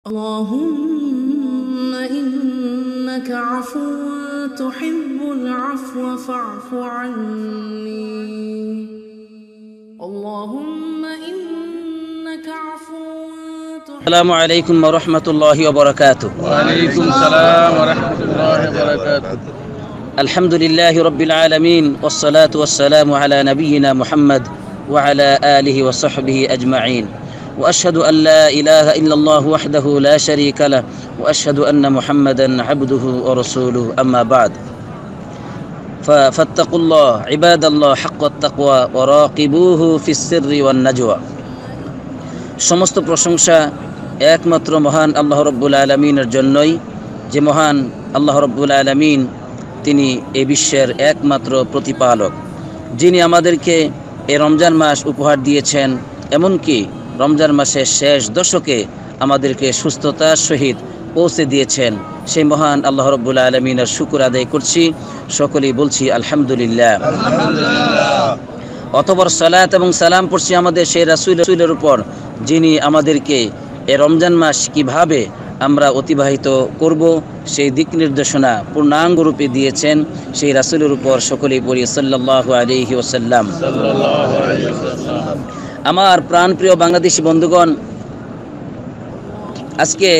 اللهم إنك عفو تحب العفو فاعف عني اللهم إنك عفو السلام عليكم ورحمة الله وبركاته. وعليكم السلام ورحمة الله وبركاته. الحمد لله رب العالمين والصلاة والسلام على نبينا محمد وعلى آله وصحبه أجمعين وأشهد أن لا إله إلا الله وحده لا شريك له وأشهد أن محمدا عبده ورسوله أما بعد فاتقوا الله عباد الله حق التقوى وراقبوه في السر والنجوى. সমস্ত প্রশংসা একমাত্র মহান আল্লাহ রব্বুল আলামিনের জন্যই, যে মহান আল্লাহ রব্বুল আলামিন তিনি এই বিশ্বের একমাত্র প্রতিপালক, যিনি আমাদেরকে এই রমজান মাস উপহার দিয়েছেন, এমনকি রমজান মাসের শেষ দশকে আমাদেরকে সুস্থতার সহিত পৌঁছে দিয়েছেন। সেই মহান আল্লাহ রব্বুল আলামিনের শুকর আদায় করছি, সকলেই বলছি আলহামদুলিল্লাহ। অতঃপর সালাত এবং সালাম পড়ছি আমাদের সেই রাসূলের উপর, যিনি আমাদেরকে এই রমজান মাস কিভাবে আমরা অতিবাহিত করব সেই দিক নির্দেশনা পূর্ণাঙ্গ রূপে দিয়েছেন সেই রাসূলের উপর সকলেই পড়ি সাল্লাল্লাহু আলাইহি ওয়াসাল্লাম। আমার প্রাণপ্রিয় বাংলাদেশি বন্ধুগণ, আজকে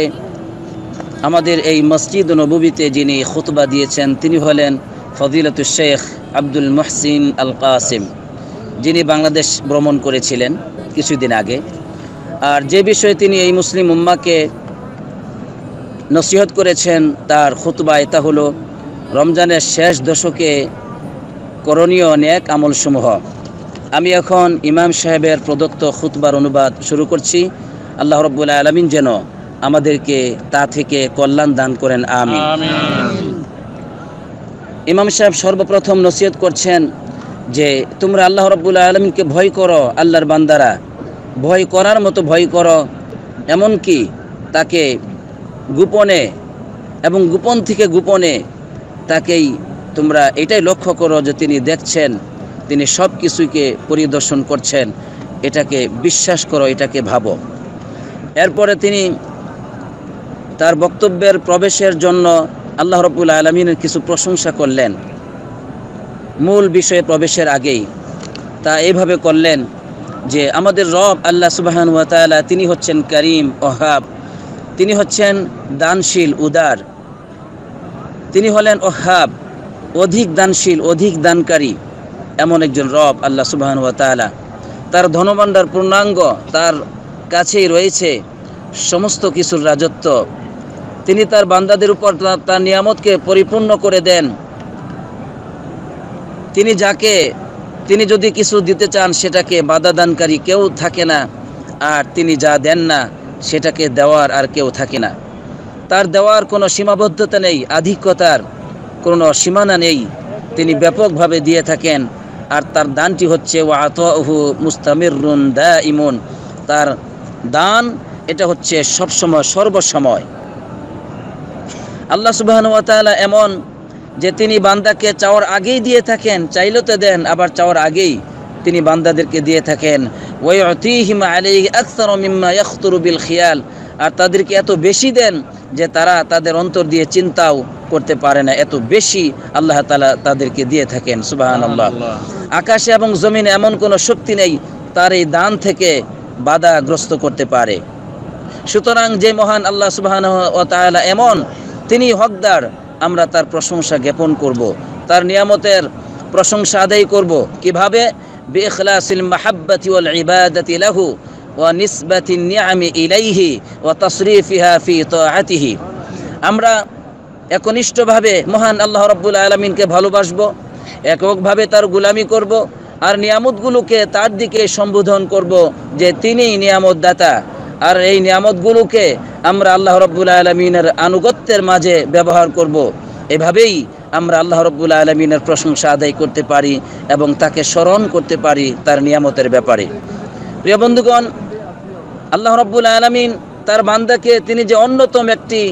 আমাদের এই মসজিদ নববীতে যিনি খুতবা দিয়েছেন তিনি হলেন ফজিলাতুশ শেখ আব্দুল মুহসিন আল কাসিম, যিনি বাংলাদেশ ভ্রমণ করেছিলেন কিছুদিন আগে। আর যে বিষয়ে তিনি এই মুসলিম উম্মাকে নসিহত করেছেন তার খুতবায়, তা হলো রমজানের শেষ দশকে করণীয় নেক আমলসমূহ। আমি এখন ইমাম সাহেবের প্রদত্ত খুতবার অনুবাদ শুরু করছি। আল্লাহ রব্বুল আলামিন যেন আমাদেরকে তা থেকে কল্যাণ দান করেন, আমিন। ইমাম সাহেব সর্বপ্রথম নসিহত করছেন যে তোমরা আল্লাহ রব্বুল আলামিনকে ভয় করো, আল্লাহর বান্দারা ভয় করার মতো ভয় করো, এমনকি তাকে গোপনে এবং গোপন থেকে গোপনে তাকেই তোমরা এটাই লক্ষ্য করো যে তিনি দেখছেন, তিনি সব কিছুকে পরিদর্শন করছেন, এটাকে বিশ্বাস করো, এটাকে ভাবো। এরপরে তিনি তার বক্তব্যের প্রবেশের জন্য আল্লাহ রাব্বুল আলামিনের কিছু প্রশংসা করলেন মূল বিষয়ে প্রবেশের আগেই। তা এইভাবে করলেন যে আমাদের রব আল্লাহ সুবহানাহু ওয়া তাআলা তিনি হচ্ছেন করিম ওয়াহাব, তিনি হচ্ছেন দানশীল উদার, তিনি হলেন ওয়াহাব অধিক দানশীল অধিক দানকারী, এমন একজন রব আল্লাহ সুবহানাহু ওয়া তাআলা। তার ধনভাণ্ডার পূর্ণাঙ্গ, তার কাছেই রয়েছে সমস্ত কিছুর রাজত্ব। তিনি তার বান্দাদের উপর তার নিয়ামতকে পরিপূর্ণ করে দেন। তিনি যদি কিছু দিতে চান সেটাকে বাধা দানকারী কেউ থাকে না, আর তিনি যা দেন না সেটাকে দেওয়ার আর কেউ থাকে না। তার দেওয়ার কোনো সীমাবদ্ধতা নেই, আধিক্যতার কোনো সীমানা নেই, তিনি ব্যাপকভাবে দিয়ে থাকেন। আর তার দানটি হচ্ছে ওয়া আতাউহু মুস্তামিরুন দাইমুন, তার দান এটা হচ্ছে সবসময় সর্বসময়। আল্লাহ সুবহানাহু ওয়া তাআলা এমন যে তিনি বান্দাকে চাওয়ার আগেই দিয়ে থাকেন, চাইলেও তো দেন, আবার চাওয়ার আগেই তিনি বান্দাদেরকে দিয়ে থাকেন। ওয়া ইউতিহিম আলাইহি আকসারু মিম্মা ইয়াখতুরু বিল খিয়াল, আর তাদেরকে এত বেশি দেন যে তারা তাদের অন্তর দিয়ে চিন্তাও করতে পারে না, এত বেশি আল্লাহ তাআলা তাদেরকে দিয়ে থাকেন। সুবহানাল্লাহ। আকাশে এবং জমিনে এমন কোনো শক্তি নেই তার এই দান থেকে বাধাগ্রস্ত করতে পারে। সুতরাং যে মহান আল্লাহ সুবহানাহু ওয়া তাআলা এমন, তিনি হকদার, আমরা তার প্রশংসা জ্ঞাপন করব, তার নিয়ামতের প্রশংসা আদায় করব। কিভাবে? বিইখলাসিল মাহাব্বাতি ওয়াল ইবাদাতি লাহু ওয়া নিসবাতিন নিআমি ইলাইহি ওয়া তাসরিফিহা ফি তাআতিহি। আমরা একনিষ্ঠভাবে মহান আল্লাহ রাব্বুল আলামিনকে ভালোবাসবো, এককভাবে তার গোলামি করব, আর নিয়ামতগুলোকে তার দিকে সম্বোধন করব যে তিনিই নিয়ামত দাতা। আর এই নিয়ামতগুলোকে আমরা আল্লাহ রাব্বুল আলামিনের আনুগত্যের মাঝে ব্যবহার করব। এভাবেই আমরা আল্লাহ রাব্বুল আলামিনের প্রশংসা আদায় করতে পারি এবং তাকে স্মরণ করতে পারি তার নিয়ামতের ব্যাপারে। প্রিয় বন্ধুগণ, আল্লাহ রাব্বুল আলামিন তার বান্দাকে তিনি যে অন্যতম একটি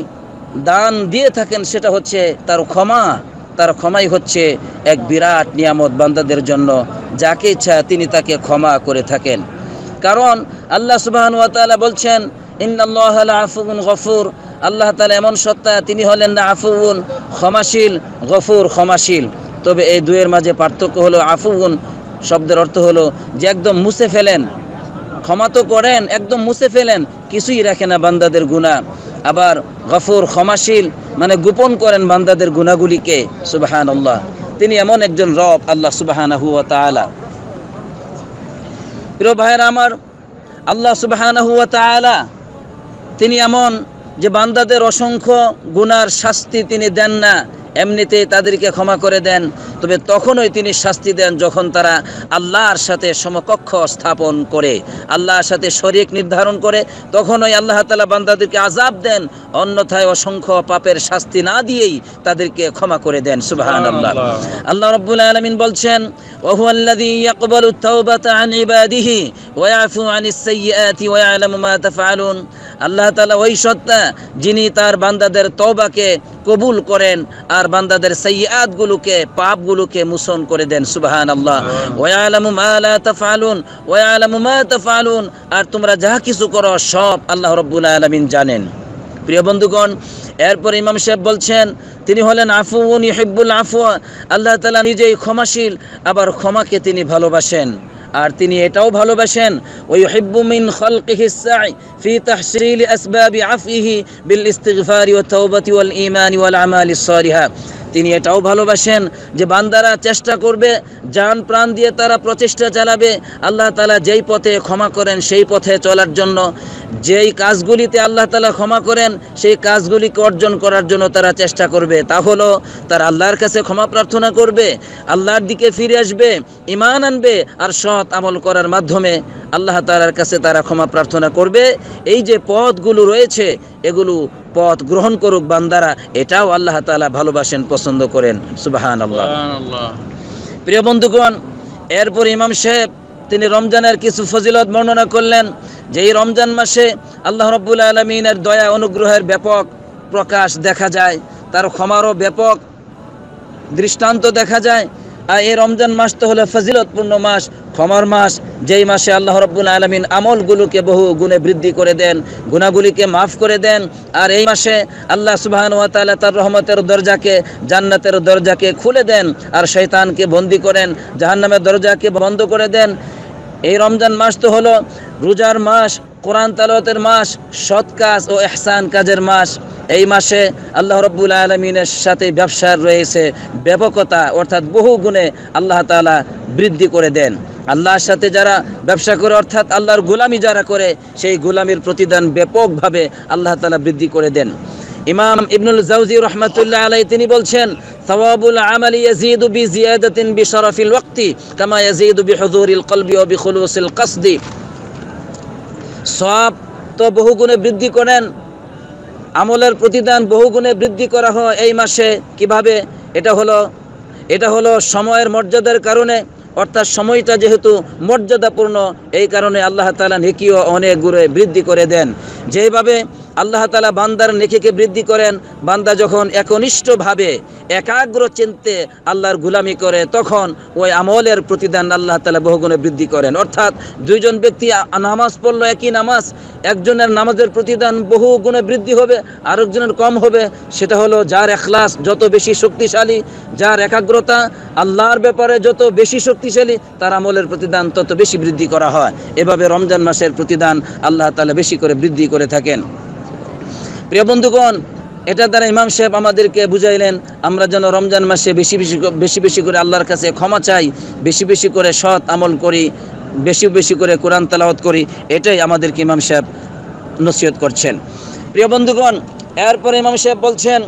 দান দিয়ে থাকেন সেটা হচ্ছে তার ক্ষমা। তার ক্ষমাই হচ্ছে এক বিরাট নিয়ামত বান্দাদের জন্য, যাকে ইচ্ছা তিনি তাকে ক্ষমা করে থাকেন। কারণ আল্লাহ সুবহানাহু ওয়া তাআলা বলছেন ইন্নাল্লাহা লাআফুউন গফুর, আল্লাহ তাআলা এমন সত্তা, তিনি হলেন আফুউন ক্ষমাশীল, গফুর ক্ষমাশীল। তবে এই দুয়ের মাঝে পার্থক্য হলো আফুউন শব্দের অর্থ হলো যে একদম মুছে ফেলেন, ক্ষমা তো করেন, একদম মুছে ফেলেন, কিছুই রাখে না বান্দাদের গুনাহ। আবার গফুর ক্ষমাশীল মানে গোপন করেন বান্দাদের গুনাহগুলিকে। সুবহানাল্লাহ, তিনি এমন একজন রব আল্লাহ সুবহানাহু ওয়া তাআলা। প্রিয় ভাইরা আমার, আল্লাহ সুবহানাহু ওয়া তাআলা তিনি এমন যে বান্দাদের অসংখ্য গুনার শাস্তি তিনি দেন না, এমনিতেই তাদেরকে ক্ষমা করে দেন। তবে তখনই তিনি শাস্তি দেন যখন তারা আল্লাহর সাথে সমকক্ষ স্থাপন করে, আল্লাহর সাথে শরীক নির্ধারণ করে, তখনই আল্লাহ তাআলা বান্দাদেরকে আযাব দেন। অন্যথায় অসংখ্য পাপের শাস্তি না দিয়েই তাদেরকে ক্ষমা করে দেন। সুবহানাল্লাহ। আল্লাহ রাব্বুল আলামিন বলছেন, ওয়া হুয়াল্লাযী ইয়াকবালুত তাওবাতা আন ইবাদিহি ওয়া ইয়াফু আনিস সাইয়্যাতি ওয়া ইয়ালামু মা তাফআলুন। আল্লাহ তাআলা ওই সত্তা যিনি তার বান্দাদের তওবাকে কবুল করেন আর বান্দাদের সাইয়্যাতগুলোকে, পাপগুলোকে মোচন করে দেন। সুবহানাল্লাহ। ওয়া ইয়ালামু মা লা তাফআলুন ওয়া ইয়ালামু মা তাফআলুন, আর তোমরা যা কিছু করো সব আল্লাহ রাব্বুল আলামিন জানেন। প্রিয় বন্ধুগণ, এরপর ইমাম সাহেব বলছেন তিনি হলেন আফুউন ইউহিব্বুল আফওয়া, আল্লাহ তাআলা নিজেই ক্ষমাশীল, আবার ক্ষমাকে তিনি ভালোবাসেন। আর তিনি এটাও ভালোবাসেন ওয়া ইউহিব্বু মিন খালকিহিস সাই ফি তাহসিলি আসবাবি আফইহি বিল ইস্তিগফারি ওয়া তাওবাতি ওয়াল ঈমানি ওয়াল আমালিস সালিহা। তিনি এটাও ভালোবাসেন যে বান্দারা চেষ্টা করবে, জান প্রাণ দিয়ে তারা প্রচেষ্টা চালাবে আল্লাহ তাআলা যেই পথে ক্ষমা করেন সেই পথে চলার জন্য। যেই কাজগুলিতে আল্লাহ তাআলা ক্ষমা করেন সেই কাজগুলিকে অর্জন করার জন্য তারা চেষ্টা করবে। তা হলো তারা আল্লাহর কাছে ক্ষমা প্রার্থনা করবে, আল্লাহর দিকে ফিরে আসবে, ঈমান আনবে, আর সৎ আমল করার মাধ্যমে আল্লাহ তাআলার কাছে তারা ক্ষমা প্রার্থনা করবে। এই যে পথগুলো রয়েছে এগুলো পথ গ্রহণ করুক বান্দারা, এটাও আল্লাহ তাআলা ভালোবাসেন, পছন্দ করেন। সুবহানাল্লাহ। প্রিয় বন্ধুগণ, এরপর ইমাম সাহেব তিনি রমজানের কিছু ফজিলত বর্ণনা করলেন যে এই রমজান মাসে আল্লাহ রাব্বুল আলামিনের দয়া অনুগ্রহের ব্যাপক প্রকাশ দেখা যায়, তার ক্ষমারও ব্যাপক দৃষ্টান্ত দেখা যায়। আর এই রমজান মাস তো হলো ফজিলতপূর্ণ মাস, ক্ষমার মাস, যেই মাসে আল্লাহ রাব্বুল আলামিন আমলগুলোকে বহু গুণে বৃদ্ধি করে দেন, গুনাহগুলিকে মাফ করে দেন। আর এই মাসে আল্লাহ সুবহানাহু ওয়া তাআলা তার রহমতের দরজাকে, জান্নাতের দরজাকে খুলে দেন, আর শয়তানকে বন্দী করেন, জাহান্নামের দরজাকে বন্ধ করে দেন। এই রমজান মাস তো হলো রোজার মাস, কোরআন তেলাওয়াতের মাস, সৎ কাজ ও ইহসান কাজের মাস। এই মাসে আল্লাহ রাব্বুল আলামিনের সাথে ব্যবসার রয়েছে ব্যাপকতা, অর্থাৎ বহু গুণে আল্লাহ তাআলা বৃদ্ধি করে দেন। আল্লাহর সাথে যারা ব্যবসা করে, অর্থাৎ আল্লাহর গোলামি যারা করে, সেই গোলামির প্রতিদান ব্যাপকভাবে আল্লাহ তাআলা বৃদ্ধি করে দেন। ইমাম ইবনুল জাওজি রাহমাতুল্লাহ আলাইহি তিনি বলছেন, সাওয়াবুল আমালি ইয়াজিদু বিজিয়াদাতিন বিশরাফিল ওয়াক্তি কামা ইয়াজিদু বিহুযুরিল কলবি ওয়া বিখুলুসিল কসদি। সওয়াব তো বহুগুণে বৃদ্ধি করেন, আমলের প্রতিদান বহুগুণে বৃদ্ধি করা হয় এই মাসে। কিভাবে? এটা হলো সময়ের মর্যাদার কারণে, অর্থাৎ সময়টা যেহেতু মর্যাদাপূর্ণ, এই কারণে আল্লাহ তাআলা নেকিও অনেক গুণে বৃদ্ধি করে দেন। যেভাবে আল্লাহ তাআলা বান্দার নেকিকে বৃদ্ধি করেন, বান্দা যখন একনিষ্ঠভাবে একাগ্র চিন্তে আল্লাহর গোলামি করে, তখন ওই আমলের প্রতিদান আল্লাহ তাআলা বহুগুণে বৃদ্ধি করেন। অর্থাৎ দুইজন ব্যক্তি নামাজ পড়লো, একই নামাজ, একজনের নামাজের প্রতিদান বহু গুণে বৃদ্ধি হবে, আরেকজনের কম হবে। সেটা হলো যার ইখলাস যত বেশি শক্তিশালী, যার একাগ্রতা আল্লাহর ব্যাপারে যত বেশি শক্তিশালী, তার আমলের প্রতিদান তত বেশি বৃদ্ধি করা হয়। এভাবে রমজান মাসের প্রতিদান আল্লাহ তাআলা বেশি করে বৃদ্ধি করে থাকেন। প্রিয় বন্ধুগণ, এটা দ্বারা ইমাম সাহেব আমাদেরকে বুঝাইলেন আমরা যেন রমজান মাসে বেশি বেশি করে আল্লাহর কাছে ক্ষমা চাই, বেশি বেশি করে সৎ আমল করি, বেশি বেশি করে কোরআন তেলাওয়াত করি। এটাই আমাদেরকে ইমাম সাহেব নসিহত করছেন। প্রিয় বন্ধুগণ, এরপরে ইমাম সাহেব বলছেন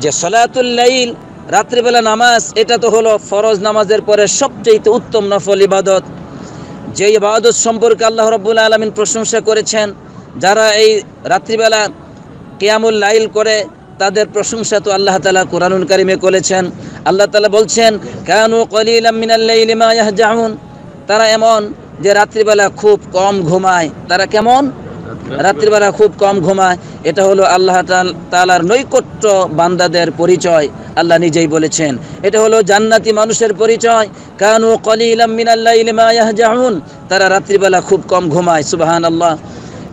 যে সালাতুল লাইল, রাত্রিবেলা নামাজ, এটা তো হলো ফরজ নামাজের পরে সবচেয়ে উত্তম নফল ইবাদত। যে ইবাদত সম্পর্কে আল্লাহ রাব্বুল আলামিন প্রশংসা করেছেন, যারা এই রাত্রিবেলা কিয়ামুল লাইল করে তাদের প্রশংসা তো আল্লাহ তাআলা কোরআনুল কারীমে করেছেন। আল্লাহ তাআলা বলছেন, কানু কলিলাম মিনাল লাইলি মা ইয়াহজাউন, তারা এমন যে রাত্রিবেলা খুব কম ঘুমায়। তারা কেমন? রাত্রিবেলা খুব কম ঘুমায়। এটা হলো আল্লাহ তাআলার নৈকট্য বান্দাদের পরিচয়। আল্লাহ নিজেই বলেছেন এটা হলো জান্নাতি মানুষের পরিচয়। কানু কলিলাম মিনাল লাইলি মা ইয়াহজাউন, তারা রাত্রিবেলা খুব কম ঘুমায়। সুবহানাল্লাহ।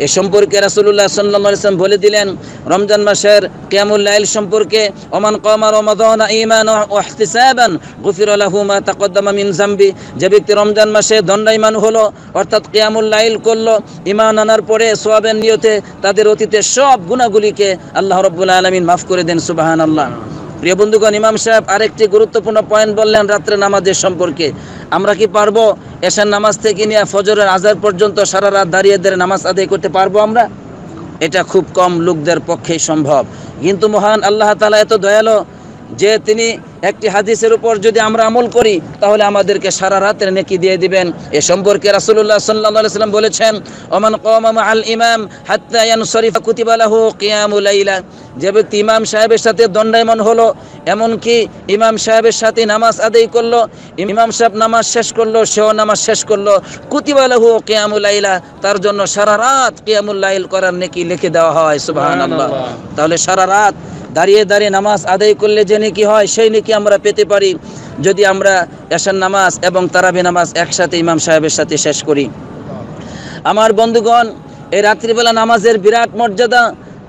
এ সম্পর্কে রাসূলুল্লাহ সাল্লাল্লাহু আলাইহি ওয়াসাল্লাম বলে দিলেন রমজান মাসের কিয়ামুল লাইল সম্পর্কে, ওমান কামা রমাদানা ঈমানান ওয়া ইহতিসাবান গুফিরা লাহু মা তাকদ্দামা মিন যামবি। যে ব্যক্তি রমজান মাসে দণ্ডায়মান হলো অর্থাৎ কিয়ামুল লাইল করলো ঈমান আনার পরে সওয়াবের নিয়তে, তাদের অতীতের সব গুনাহগুলিকে আল্লাহ রাব্বুল আলামিন মাফ করে দেন। সুবহানাল্লাহ। প্রিয় বন্ধুগণ, ইমাম সাহেব আরেকটি গুরুত্বপূর্ণ পয়েন্ট বললেন রাত্রে নামাজের সম্পর্কে। আমরা কি পারবো এশার নামাজ থেকে নিয়ে ফজরের আযান পর্যন্ত সারা রাত দাঁড়িয়ে দাঁড়িয়ে নামাজ আদায় করতে পারবো আমরা? এটা খুব কম লোকদের পক্ষেই সম্ভব। কিন্তু মহান আল্লাহ তাআলা এত দয়ালু যে তিনি একটি হাদিসের উপর যদি আমরা আমল করি তাহলে আমাদেরকে সারা রাতের নেকি দিয়ে দিবেন। এ সম্পর্কে রাসূলুল্লাহ সাল্লাল্লাহু আলাইহি ওয়াসাল্লাম বলেছেন, ওমান কামা মাআল ইমাম হাত্তা ইয়ানসারিফা কুতিবা লাহু কিয়ামুল লাইলা। যে ব্যক্তি ইমাম সাহেবের সাথে দণ্ডায়মান হলো, এমনকি ইমাম সাহেবের সাথে নামাজ আদায় করলো, ইমাম সাহেব নামাজ শেষ করলো, সেও নামাজ শেষ করলো, কুতিবা লাহু কিয়ামুল লাইলা, তার জন্য সারা রাত কিয়ামুল লাইল করার নেকি লিখে দেওয়া হয়। সুবহানাল্লাহ। তাহলে সারা রাত দাঁড়িয়ে দাঁড়িয়ে নামাজ আদায় করলে যে নেকি হয় সেই নেকি আমরা পেতে পারি যদি আমরা এশার নামাজ এবং তারাবি নামাজ একসাথে ইমাম সাহেবের সাথে শেষ করি। আমার বন্ধুগণ, এই রাত্রিবেলা নামাজের বিরাট মর্যাদা।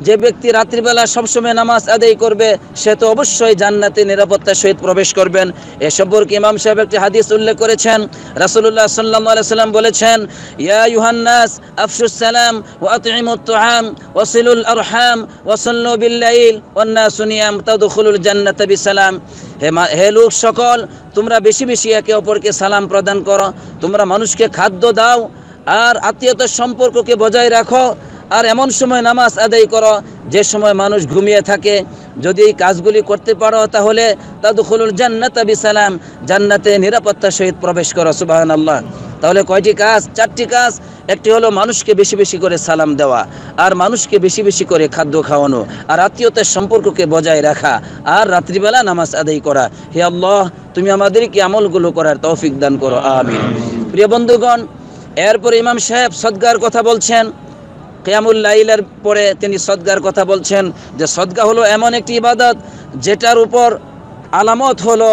যে ব্যক্তি রাত্রিবেলা সবসময় নামাজ আদায় করবে সে তো অবশ্যই জান্নাতে নিরাপত্তার সহিত প্রবেশ করবেন। এ সম্পর্কে ইমাম সাহেব একটি হাদিস উল্লেখ করেছেন। রাসূলুল্লাহ সাল্লাল্লাহু আলাইহি ওয়াসাল্লাম বলেছেন, ইয়া আইয়ুহান নাস আফশুস সালাম ওয়া আতঈমুত তুআম ওয়া সিলুল আরহাম ওয়া সাল্লু বিল লাইল ওয়ান নাসু নিয়াম তাদখুলুল জান্নাতা বিসালাম। হে লোক সকল, তোমরা বেশি বেশি একে অপরকে সালাম প্রদান করো, তোমরা মানুষকে খাদ্য দাও আর আত্মীয়তার সম্পর্ককে বজায় রাখো, আর এমন সময় নামাজ আদায় করো যে সময় মানুষ ঘুমিয়ে থাকে। যদি এই কাজগুলি করতে পারো তাহলে তাদখুলুল জান্নাতা বিসালাম, জান্নাতে নিরাপত্তার সহিত প্রবেশ করো। সুবহানাল্লাহ। তাহলে কয়টি কাজ? 4টি কাজ। একটি হলো মানুষকে বেশি বেশি করে সালাম দেওয়া, আর মানুষকে বেশি বেশি করে খাদ্য খাওয়ানো, আর আত্মীয়তার সম্পর্ককে বজায় রাখা, আর রাত্রিবেলা নামাজ আদায় করা। হে আল্লাহ, তুমি আমাদেরকে আমলগুলো করার তৌফিক দান করো, আমিন। প্রিয় বন্ধুগণ, এরপর ইমাম সাহেব সদকার কথা বলছেন। কিয়ামুল লাইলের পরে তিনি সদকার কথা বলছেন যে সদকা হলো এমন একটি ইবাদত যেটার উপর আলামত হলো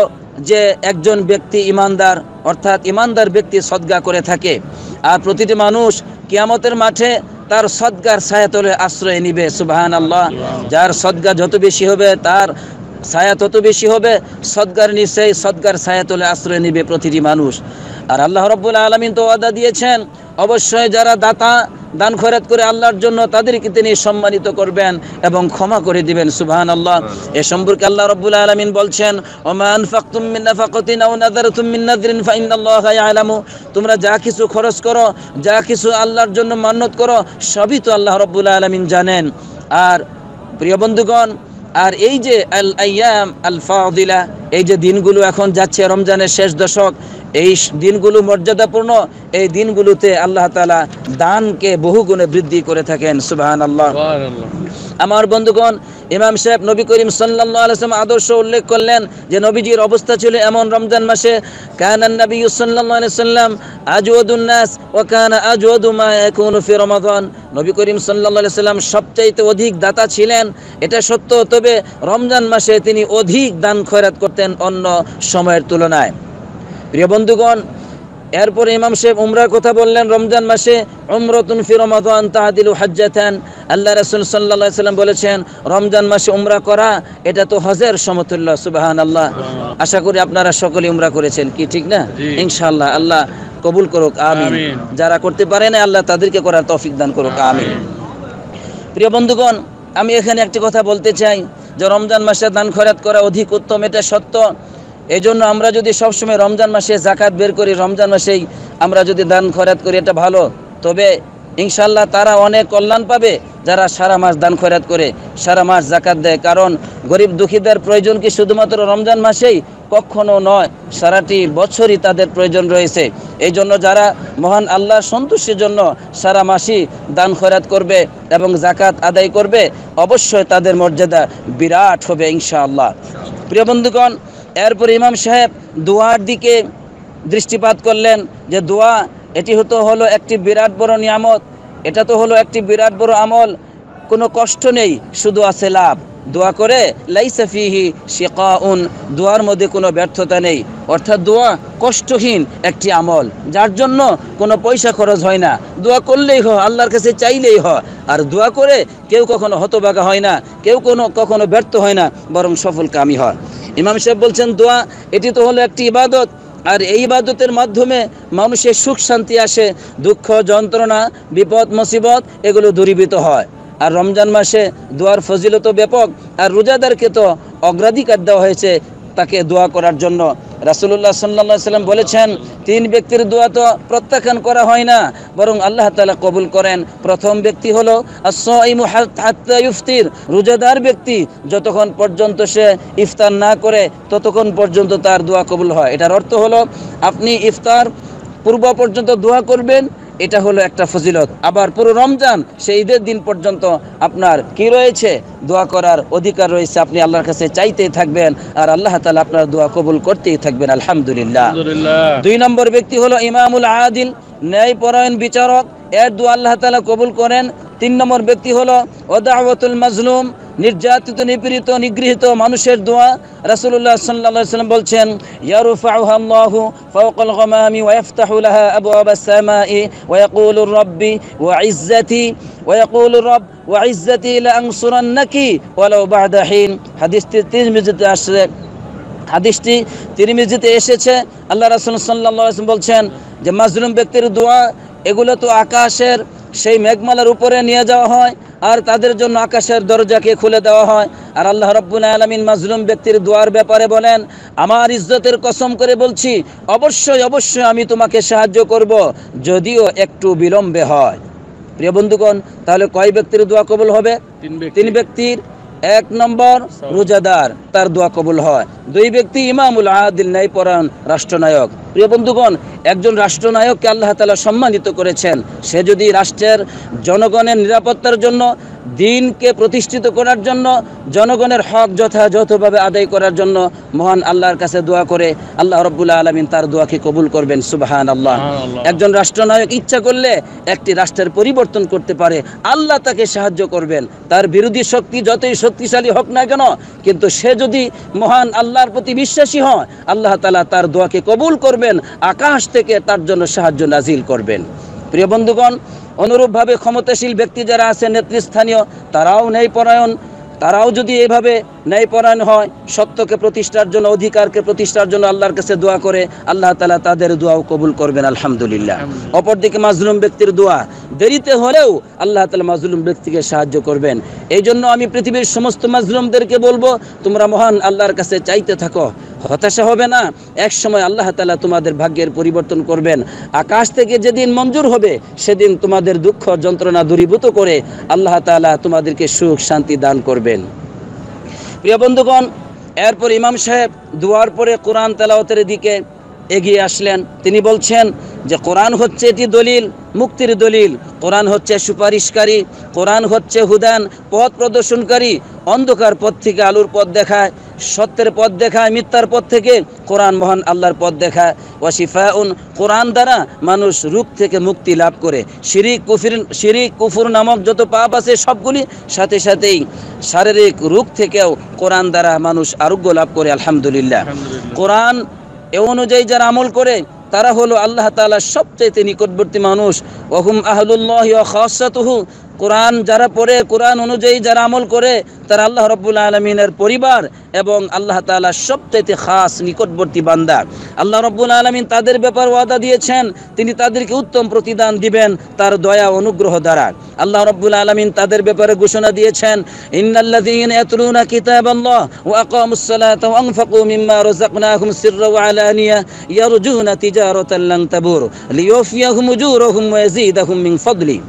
যে একজন ব্যক্তি ইমানদার, অর্থাৎ ইমানদার ব্যক্তি সদকা করে থাকে। আর প্রতিটি মানুষ কিয়ামতের মাঠে তার সদকার ছায়াতলে আশ্রয় নিবে। সুবহানাল্লাহ। যার সদকা যত বেশি হবে তার ছায়া তত বেশি হবে। সদকার নিশ্চয়ই সদকার ছায়াতলে আশ্রয় নিবে প্রতিটি মানুষ। আর আল্লাহ রাব্বুল আলামিন তো ওয়াদা দিয়েছেন অবশ্যই যারা দাতা দান খয়রাত করে আল্লাহর জন্য তাদেরকে তিনি সম্মানিত করবেন এবং ক্ষমা করে দিবেন। সুবহানাল্লাহ। এ সম্পর্কে আল্লাহ রাব্বুল আলামিন বলছেন, ওমা আনফাকতুম মিন নাফাকাতিন আও নাযারতুম মিন নাযরিন ফাইন্নাল্লাহা ইয়ালামু। তোমরা যা কিছু খরচ করো, যা কিছু আল্লাহর জন্য মান্যত করো, সবই তো আল্লাহ রাব্বুল আলামিন জানেন। আর প্রিয় বন্ধুগণ, আর এই যে আল আইয়াম আল ফাদিলা, এই যে দিনগুলো এখন যাচ্ছে রমজানের শেষ দশক, এই দিনগুলো মর্যাদাপূর্ণ। এই দিনগুলোতে আল্লাহ তাআলা দানকে বহুগুণে বৃদ্ধি করে থাকেন। সুবহানাল্লাহ। আমার বন্ধুগণ, ইমাম সাহেব নবী করিম সাল্লাল্লাহু আলাইহি ওয়াসাল্লাম আদর্শ উল্লেখ করলেন যে নবীজির অবস্থা ছিল এমন রমজান মাসে, কানান নবী সাল্লাল্লাহু আলাইহি ওয়াসাল্লাম আজওয়াদুন নাস ওয়া কানা আজওয়াদু মা ইয়াকুনু ফি রমাদান। নবী করিম সাল্লাল্লাহু আলাইহি ওয়াসাল্লাম সবচাইতে অধিক দাতা ছিলেন, এটা সত্য। তবে রমজান মাসে তিনি অধিক দান খয়রাত করতেন অন্য সময়ের তুলনায়। প্রিয় বন্ধুগণ, এরপরে ইমাম সাহেব উমরার কথা বললেন। রমজান মাসে উমরাতুন ফি রমাদান তাআদিলু হাজ্জাতান। আল্লাহ রাসূল সাল্লাল্লাহু আলাইহি ওয়াসাল্লাম বলেছেন রমজান মাসে উমরা করা এটা তো হজের সমতুল্য। সুবহানাল্লাহ। আশা করি আপনারা সকলে উমরা করেছেন, কি ঠিক না? ইনশাআল্লাহ আল্লাহ কবুল করুক, আমিন। যারা করতে পারে না আল্লাহ তাদেরকে করার তৌফিক দান করুক, আমিন। প্রিয় বন্ধুগণ, আমি এখানে একটি কথা বলতে চাই যে রমজান মাসে দান খয়রাত করা অধিক উত্তম, এটা সত্য। এই জন্য আমরা যদি সবসময় রমজান মাসে যাকাত বের করি, রমজান মাসেই আমরা যদি দান খয়রাত করি, এটা ভালো। তবে ইনশাআল্লাহ তারা অনেক কল্যাণ পাবে যারা সারা মাস দান খয়রাত করে, সারা মাস যাকাত দেয়। কারণ গরিব দুঃখীদের প্রয়োজন কি শুধুমাত্র রমজান মাসেই? কখনো নয়, সারাটি বছরই তাদের প্রয়োজন রয়েছে। এই জন্য যারা মহান আল্লাহর সন্তুষ্টির জন্য সারা মাসই দান খয়রাত করবে এবং যাকাত আদায় করবে, অবশ্যই তাদের মর্যাদা বিরাট হবে ইনশাআল্লাহ। প্রিয় বন্ধুগণ, এরপর ইমাম সাহেব দোয়ার দিকে দৃষ্টিপাত করলেন যে দোয়া এটি হলো একটি বিরাট বড় নিয়ামত, এটা তো হলো একটি বিরাট বড় আমল। কোনো কষ্ট নেই, শুধু আছে লাভ। দোয়া করে লাইসা ফিহি শিকাউন, দোয়ার মধ্যে কোনো ব্যর্থতা নেই। অর্থাৎ দোয়া কষ্টহীন একটি আমল, যার জন্য কোনো পয়সা খরচ হয় না। দোয়া করলেই হয়, আল্লাহর কাছে চাইলেই হয়। আর দোয়া করে কেউ কখনো হতভাগা হয় না, কেউ কখনো ব্যর্থ হয় না, বরং সফল কামী হয়। ইমাম সাহেব বলছেন দোয়া এটি তো হলো একটি ইবাদত, আর এই ইবাদতের মাধ্যমে মানুষের সুখ শান্তি আসে, দুঃখ যন্ত্রণা বিপদ মুসিবত এগুলো দূরীভূত হয়। আর রমজান মাসে দোয়ার ফজিলত ব্যাপক, আর রোজাদারকে তো অগ্রাধিকার দেওয়া হয়েছে তাকে দোয়া করার জন্য। রাসূলুল্লাহ সাল্লাল্লাহু আলাইহি ওয়াসাল্লাম বলেছেন 3 ব্যক্তির দোয়া তো প্রত্যাখ্যান করা হয় না, বরং আল্লাহ তাআলা কবুল করেন। প্রথম ব্যক্তি হলো আস-সাইমু হাত্তা ইফতির, রোজাদার ব্যক্তি যতক্ষণ পর্যন্ত সে ইফতার না করে ততক্ষণ পর্যন্ত তার দোয়া কবুল হয়। এটার অর্থ হলো আপনি ইফতার পূর্ব পর্যন্ত দোয়া করবেন, এটা হলো একটা ফজিলত। আবার পুরো রমজান সেই ঈদের দিন পর্যন্ত আপনার কি রয়েছে, দোয়া করার অধিকার রয়েছে। আপনি আল্লাহর কাছে চাইতেই থাকবেন, আর আল্লাহ তাআলা আপনার দোয়া কবুল করতেই থাকবেন। আলহামদুলিল্লাহ। 2 নম্বর ব্যক্তি হলো ইমামুল আদিল, ন্যায়পরায়ণ বিচারক, এর দোয়া আল্লাহ তাআলা কবুল করেন। 3 নম্বর ব্যক্তি হলো ওয়াদাওয়াতুল মাজলুম, নির্যাতিত নিপীড়িত নিগৃহীত মানুষের দোয়া। রাসূলুল্লাহ সাল্লাল্লাহু আলাইহি ওয়াসাল্লাম বলছেন ইয়ারফাউহা আল্লাহু ফাওকাল গামামি ওয়া ইফতাহু লাহা আবওয়াবাস সামাই ওয়া ইয়াকুলু রাব্বি ওয়া ইজ্জাতি ওয়া ইয়াকুলু রাbb ওয়া ইজ্জাতি লা আনসুরান্নাকি ওয়ালাউ বা'দা হিন। হাদিসটি তিরমিজিতে এসেছে। আল্লাহ রাসূল সাল্লাল্লাহু আলাইহি ওয়াসাল্লাম বলছেন যে মাজলুম ব্যক্তির দোয়া এগুলো তো আকাশের সেই মেঘমালার উপরে নিয়ে যাওয়া হয়, আর তাদের জন্য আকাশের দরজাকে খুলে দেওয়া হয়। আর আল্লাহ রাব্বুল আলামিন মাজলুম ব্যক্তির দোয়ার ব্যাপারে বলেন, আমার ইজ্জতের কসম করে বলছি অবশ্যই অবশ্যই আমি তোমাকে সাহায্য করব, যদিও একটু বিলম্বে হয়। প্রিয় বন্ধুগণ, তাহলে কয় ব্যক্তির দোয়া কবুল হবে? 3 ব্যক্তির। 1 নম্বর রোজাদার, তার দোয়া কবুল হয়। 2 ব্যক্তি ইমামুল আদিল, ন্যায়পরায়ণ রাষ্ট্রনায়ক। প্রিয় বন্ধুগণ, একজন রাষ্ট্রনায়ককে আল্লাহ তাআলা সম্মানিত করেছেন। সে যদি রাষ্ট্রের জনগণের নিরাপত্তার জন্য, দিনকে প্রতিষ্ঠিত করার জন্য, জনগণের হক যথাযথভাবে আদায় করার জন্য মহান আল্লাহর কাছে দোয়া করে, আল্লাহ রাব্বুল আলামিন তার দোয়াকে কবুল করবেন। সুবহানাল্লাহ। একজন রাষ্ট্রনায়ক ইচ্ছা করলে একটি রাষ্ট্রের পরিবর্তন করতে পারে, আল্লাহ তাকে সাহায্য করবেন। তার বিরোধী শক্তি যতই শক্তিশালী হোক না কেন, কিন্তু সে যদি মহান আল্লাহর প্রতি বিশ্বাসী হয়, আল্লাহ তাআলা তার দোয়াকে কবুল করবেন, আকাশ থেকে তার জন্য সাহায্য নাজিল করবেন। প্রিয় বন্ধুগণ, অনুরূপভাবে ক্ষমতাশীল ব্যক্তি যারা আছেন নেতৃস্থানীয়, তারাও ন্যায়পরায়ণ। তারাও যদি এইভাবে ন্যায়পরায়ণ হয়, সত্যকে প্রতিষ্ঠার জন্য, অধিকারকে প্রতিষ্ঠার জন্য আল্লাহর কাছে দোয়া করে, আল্লাহ তাআলা তাদের দোয়াও কবুল করবেন। আলহামদুলিল্লাহ। অপরদিকে মাজলুম ব্যক্তির দোয়া দেরিতে হলেও আল্লাহ তাআলা মাজলুম ব্যক্তিকে সাহায্য করবেন। এই জন্য আমি পৃথিবীর সমস্ত মাজলুমদেরকে বলবো, তোমরা মহান আল্লাহর কাছে চাইতে থাকো, হতাশা হবে না। এক সময় আল্লাহ তাআলা তোমাদের ভাগ্যের পরিবর্তন করবেন। আকাশ থেকে যেদিন মঞ্জুর হবে, সেদিন তোমাদের দুঃখ যন্ত্রণা দূরীভূত করে আল্লাহ তাআলা তোমাদেরকে সুখ শান্তি দান করবেন। প্রিয় বন্ধুগণ, এরপর ইমাম সাহেব দুয়ার পরে কোরআন তেলাওয়াতের দিকে এগিয়ে আসলেন। তিনি বলছেন যে কোরআন হচ্ছে এটি দলিল, মুক্তির দলিল। কোরআন হচ্ছে সুপারিশকারী, কোরআন হচ্ছে হুদান, পথ প্রদর্শনকারী। অন্ধকার পথ থেকে আলোর পথ দেখায়, সত্যের পথ দেখায়, মিথ্যার পথ থেকে কোরআন মহান আল্লাহর পথ দেখায়। ওয়াশিফাউন, কোরআন দ্বারা মানুষ রূপ থেকে মুক্তি লাভ করে। শিরিক কুফর নামক যত পাপ আছে সবগুলি, সাথে সাথেই শারীরিক রোগ থেকেও কোরআন দ্বারা মানুষ আরোগ্য লাভ করে। আলহামদুলিল্লাহ। কোরআন এ অনুযায়ী যারা আমল করে তারা হলো আল্লাহ তাআলার সবচেয়ে নিকটবর্তী মানুষ। ওহুম আহলুল্লাহি ওয়া খাসাতুহু, কোরআন যারা পড়ে, কোরআন অনুযায়ী যারা আমল করে, তারা আল্লাহ রাব্বুল আলামিনের পরিবার এবং আল্লাহ তাআলার সবচেয়ে খাস নিকটবর্তী বান্দা। আল্লাহ রাব্বুল আলামিন তাদের ব্যাপারে ওয়াদা দিয়েছেন, তিনি তাদেরকে উত্তম প্রতিদান দিবেন তার দয়া অনুগ্রহ দ্বারা। আল্লাহ রাব্বুল আলামিন তাদের ব্যাপারে ঘোষণা দিয়েছেন, ইন্নাল্লাযীনা ইয়াতলুনা কিতাবাল্লাহ ওয়া আকামুস সালাতা ওয়া আনফাকু মিম্মা রাযাকনাহুম সিররা ওয়া আলানিয়া ইয়ারজুনা তিজারাতান লান তাবুর লিইউফিয়াহুম উজুরহুম ওয়া ইয়াজিদাহুম মিন ফাদলি।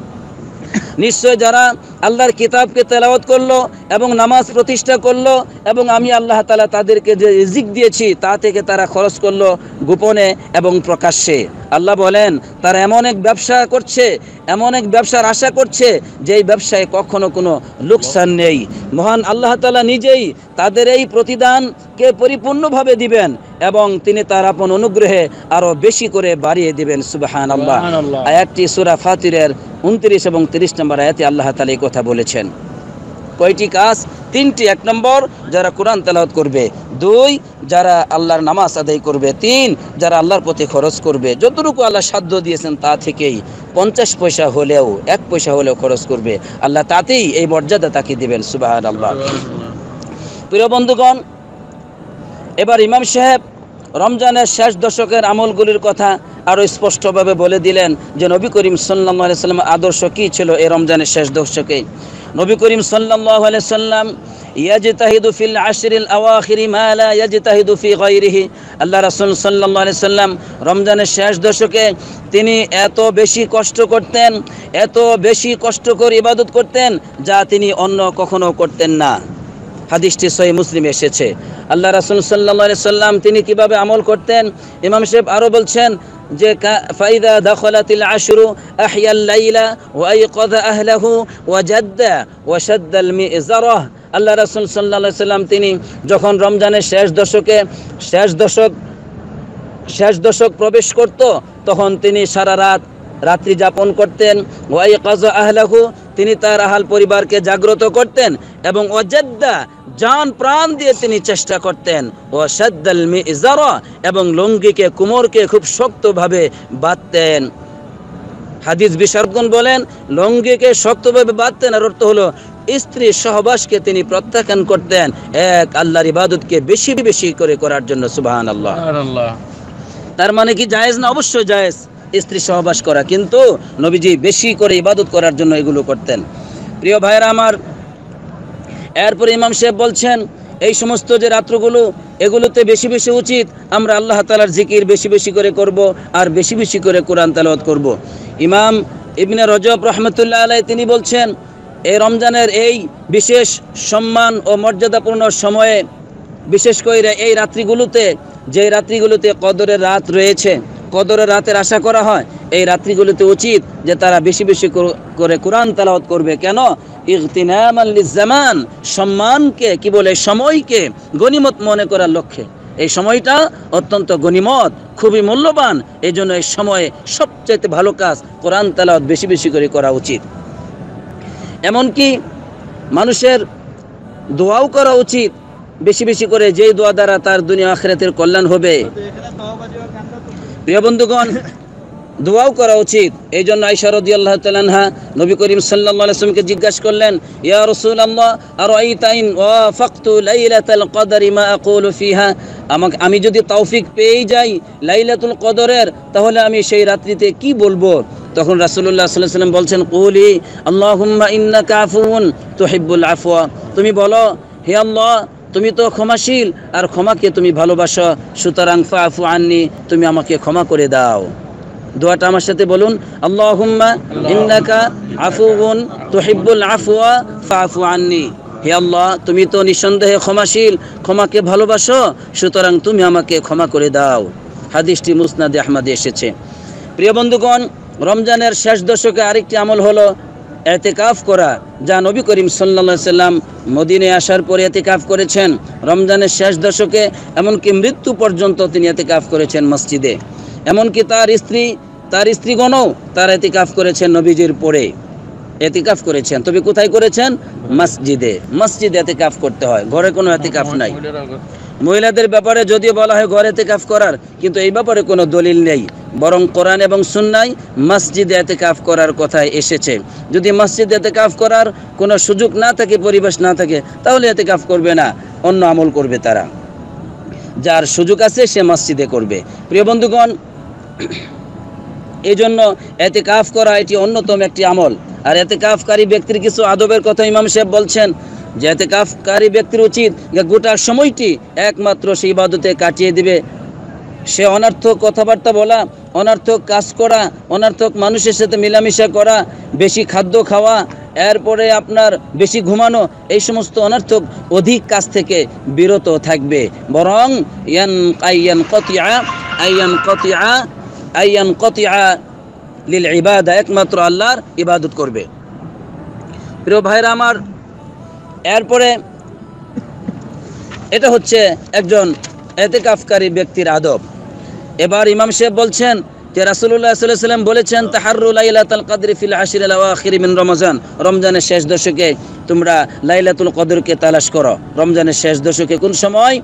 নিশ্চয় যারা আল্লাহর কিতাবকে তেলাওয়াত করলো এবং নামাজ প্রতিষ্ঠা করলো, এবং আমি আল্লাহ তাআলা তাদেরকে যে রিজিক দিয়েছি তা থেকে তারা খরচ করলো গোপনে এবং প্রকাশ্যে। আল্লাহ বলেন তারা এমন এক ব্যবসা করছে, এমন এক ব্যবসার আশা করছে যেই ব্যবসায় কখনো কোনো লোকসান নেই। মহান আল্লাহ তাআলা নিজেই তাদের এই প্রতিদানকে পরিপূর্ণভাবে দিবেন এবং তিনি তার আপন অনুগ্রহে আরো বেশি করে বাড়িয়ে দিবেন। সুবহানাল্লাহ। আয়াতটি সূরা ফাতিরের 29 এবং 30 নম্বর আয়াতে আল্লাহ তাআলা এই কথা বলেছেন। কয়টি কাজ তিনটি: 1 নম্বর যারা কোরআন তেলাওয়াত করবে, 2 যারা আল্লাহর নামাজ আদায় করবে, 3 যারা আল্লাহর পথে খরচ করবে। যতটুকু আল্লাহ সাধ্য দিয়েছেন তা থেকেই 50 পয়সা হলেও 1 পয়সা হলেও খরচ করবে, আল্লাহ তাতেই এই মর্যাদা তাকে দিবেন। সুবহানাল্লাহ। প্রিয় বন্ধুগণ, এবার ইমাম সাহেব রমজানের শেষ দশকের আমলগুলির কথা আরও স্পষ্টভাবে বলে দিলেন যে নবী করিম সাল্লাল্লাহু আলাইহি সাল্লামের আদর্শ কী ছিল এই রমজানের শেষ দশকে। নবী করিম সাল্লাল্লাহু আলাইহি সাল্লাম ইয়াজতাহিদু ফিল আশরিল আওয়াখিরি মা লা ইয়াজতাহিদু ফি গায়রিহি। আল্লাহ রাসূল সাল্লাল্লাহু আলাইহি সাল্লাম রমজানের শেষ দশকে তিনি এত বেশি কষ্ট করতেন, এত বেশি কষ্ট করে ইবাদত করতেন যা তিনি অন্য কখনো করতেন না। হাদিসটি সহিহ মুসলিমে এসেছে। আল্লাহ রাসূল সাল্লাল্লাহু আলাইহি সাল্লাম তিনি কিভাবে আমল করতেন ইমাম সাহেব আরও বলছেন যে ফাইদা দাখালাতিল আশরু আহইয়াল লাইলা ওয়া আইকাযা আহলাহু ওয়া জাদ্দা ওয়া শাদ্দাল মিযরাহ। আল্লাহ রাসূল সাল্লাল্লাহু আলাইহি সাল্লাম তিনি যখন রমজানের শেষ দশক প্রবেশ করত তখন তিনি সারা রাত্রি যাপন করতেন। ওয়া আইকাযা আহলাহু, তিনি তার আহাল পরিবারকে জাগ্রত করতেন, এবং ওয়াজাদ্দা, জান প্রাণ দিয়ে তিনি চেষ্টা করতেন, ও শাদ্দাল মিযরা, এবং লুঙ্গিকে কোমরকে খুব শক্তভাবে বাঁধতেন। হাদিস বিশারদগণ বলেন লুঙ্গিকে শক্তভাবে বাঁধতেন আর অর্থ হলো স্ত্রী সহবাসকে তিনি প্রত্যাখ্যান করতেন এক আল্লাহর ইবাদতকে বেশি বেশি করে করার জন্য। সুবহানাল্লাহ। তার মানে কি জায়েজ না? অবশ্যই জায়েজ স্ত্রী সহবাস করা, কিন্তু নবীজি বেশি করে ইবাদত করার জন্য এগুলো করতেন। প্রিয় ভাইরা আমার, এরপরে ইমাম সাহেব বলছেন এই সমস্ত যে রাত্রগুলো এগুলোতে বেশি বেশি উচিত আমরা আল্লাহ তাআলার জিকির বেশি বেশি করে করব আর বেশি বেশি করে কোরআন তেলাওয়াত করব। ইমাম ইবনে রজব রাহমাতুল্লাহ আলাইহি তিনি বলছেন এই রমজানের এই বিশেষ সম্মান ও মর্যাদাপূর্ণ সময়ে, বিশেষ করে এই রাত্রিগুলোতে, যে রাত্রিগুলোতে কদরের রাত রয়েছে, কদরের রাতের আশা করা হয়, এই রাত্রিগুলোতে উচিত যে তারা বেশি বেশি করে কোরআন তেলাওয়াত করবে। কেন? ইগতিনামান লিজ্জামান, সম্মানকে কি বলে, সময়কে গনিমত মনে করার লক্ষ্যে। এই সময়টা অত্যন্ত গনিমত, খুবই মূল্যবান, এই জন্য এই সময়ে সবচাইতে ভালো কাজ কোরআন তেলাওয়াত বেশি বেশি করে করা উচিত। এমনকি মানুষের দোয়াও করা উচিত বেশি বেশি করে, যেই দোয়া দ্বারা তার দুনিয়া আখিরাতের কল্যাণ হবে। প্রিয় বন্ধুগণ, দোয়াও করা উচিত। এই জন্য আয়েশা রাদিয়াল্লাহু তাআলা আনহা নবী করিম সাল্লাল্লাহু আলাইহি ওয়াসাল্লামকে জিজ্ঞাসা করলেন, ইয়া রাসূলুল্লাহ আরাইতা ইন ওয়াফাকতু লাইলাতাল কদরি মা আকুলু ফিহা, আমি যদি তৌফিক পেয়ে যাই লাইলাতুল কদরের, তাহলে আমি সেই রাত্রিতে কি বলবো? তখন রাসূলুল্লাহ সাল্লাল্লাহু আলাইহি ওয়াসাল্লাম বলছেন, কুলি আল্লাহুম্মা ইন্নাকা আফুউন তুহিব্বুল আফওয়া, তুমি বলো হে আল্লাহ তুমি তো ক্ষমাশীল আর ক্ষমাকে তুমি ভালোবাসো, সুতরাং ফাফু আন্নি, তুমি আমাকে ক্ষমা করে দাও। দোয়াটা আমার সাথে বলুন, আল্লাহুম্মা ইন্নাকা আফুউন তুহিব্বুল আফওয়া ফাফু আন্নি। হে আল্লাহ তুমি তো নিঃসন্দেহে ক্ষমাশীল, ক্ষমাকে ভালোবাসো, সুতরাং তুমি আমাকে ক্ষমা করে দাও। হাদিসটি মুসনাদে আহমদে এসেছে। প্রিয় বন্ধুগণ, রমজানের শেষ দশকে আরেকটি আমল হলো এতেকাফ করা, যা নবী করিম সাল্লাল্লাহু আলাইহি সাল্লাম মদিনায় আসার পরে এতেকাফ করেছেন। রমজানের শেষ দশকে এমনকি মৃত্যু পর্যন্ত তিনি এতেকাফ করেছেন মসজিদে। এমনকি তার স্ত্রীগণও তার এতেকাফ করেছেন নবীজির পরে এতেকাফ করেছেন। তবে কোথায় করেছেন? মসজিদে। মসজিদে এতেকাফ করতে হয়, ঘরে কোনো এতেকাফ নাই। মহিলাদের ব্যাপারে যদিও বলা হয় ঘরে এতেকাফ করার, কিন্তু এই ব্যাপারে কোনো দলিল নেই, বরং কোরআন এবং সুন্নায় মসজিদে এতেকাফ করার কথাই এসেছে। যদি মসজিদে এতেকাফ করার কোনো সুযোগ না থাকে, পরিবেশ না থাকে, তাহলে এতেকাফ করবে না, অন্য আমল করবে তারা। যার সুযোগ আছে সে মসজিদে করবে। প্রিয় বন্ধুগণ, এই জন্য এতেকাফ করা এটি অন্যতম একটি আমল। আর এতেকাফকারী ব্যক্তির কিছু আদবের কথা ইমাম সাহেব বলছেন যে এতেকাফকারী ব্যক্তির উচিত গোটা সময়টি একমাত্র সেই ইবাদতে কাটিয়ে দিবে। সে অনর্থক কথাবার্তা বলা, অনর্থক কাজ করা, অনর্থক মানুষের সাথে মেলামেশা করা, বেশি খাদ্য খাওয়া, এরপরে আপনার বেশি ঘুমানো, এই সমস্ত অনর্থক অধিক কাজ থেকে বিরত থাকবে। বরং লিল ইবাদা, একমাত্র আল্লাহর ইবাদত করবে। প্রিয় ভাইরা আমার, এরপরে এটা হচ্ছে একজন এতেকাফকারী ব্যক্তির আদব। এবার ইমাম সাহেব বলছেন যে রাসূলুল্লাহ সাল্লাল্লাহু আলাইহি ওয়াসাল্লাম বলেছেন, তাহাররু লাইলাতুল কদরি ফিল আশরিল আওয়াখির মিন রমজান, রমজানের শেষ দশকে তোমরা লাইলাতুল কদরকে তালাশ করো। রমজানের শেষ দশকে কোন সময়?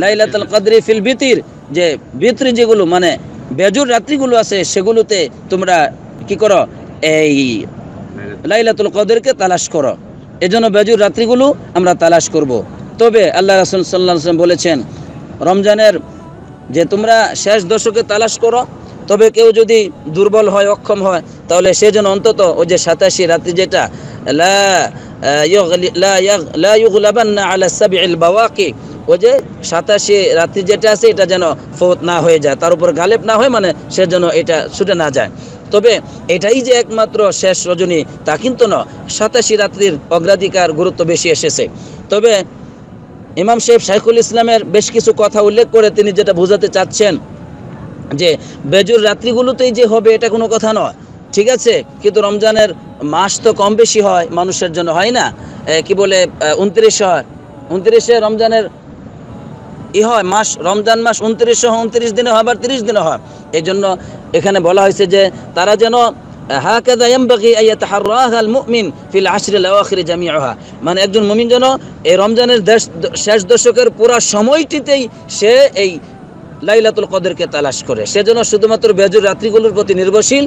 লাইলাতুল কদরি ফিল বিতির, যে বিতরি যেগুলো মানে বেজুর রাত্রিগুলো আছে সেগুলোতে তোমরা কি করো? এই লাইলাতুল কদরকে তালাশ করো। এজন্য বেজুর রাত্রিগুলো আমরা তালাশ করব। তবে আল্লাহ রাসূল সাল্লাল্লাহু আলাইহি ওয়াসাল্লাম বলেছেন রমজানের যে তোমরা শেষ দশকে তালাশ করো, তবে কেউ যদি দুর্বল হয়, অক্ষম হয়, তাহলে সে যেন অন্তত ওই যে 87 রাত্রি যেটা লা ইউগলাবান্না আলা সাবইল বাওয়াকি, ওই যে 87 রাত্রি যেটা আছে এটা যেন ফৌত না হয়ে যায়, তার উপর গালেব না হয়, মানে সে যেন এটা ছুটে না যায়। তবে এটাই যে একমাত্র শেষ রজনী তা কিন্তু না, 87 রাত্রির অগ্রাধিকার গুরুত্ব বেশি এসেছে। তবে ইমাম সাহেব শাইখুল ইসলামের বেশ কিছু কথা উল্লেখ করে তিনি যেটা বোঝাতে চাচ্ছেন যে বেজুর রাত্রিগুলোতেই যে হবে এটা কোনো কথা নয়, ঠিক আছে, কিন্তু রমজানের মাস তো কম বেশি হয় মানুষের জন্য, হয় না? কি বলে 29 হয়, 29 রমজানের হয় মাস, রমজান মাস 29 দিনে হয়, আবার 30 দিনে হয়। এই জন্য এখানে বলা হয়েছে যে তারা যেন হাকাযা ইয়ানবাগি আন ইয়াতাহাররাহা আল মুমিন ফিল আশরিল আওয়াখির জামিআহা, মানে একজন মুমিন যেন এই রমজানের শেষ দশকের পুরো সময়টিতেই সে এই লাইলাতুল কদরকে তালাশ করে, সেজন্য শুধুমাত্র বেজুর রাত্রিগুলোর প্রতি নির্ভরশীল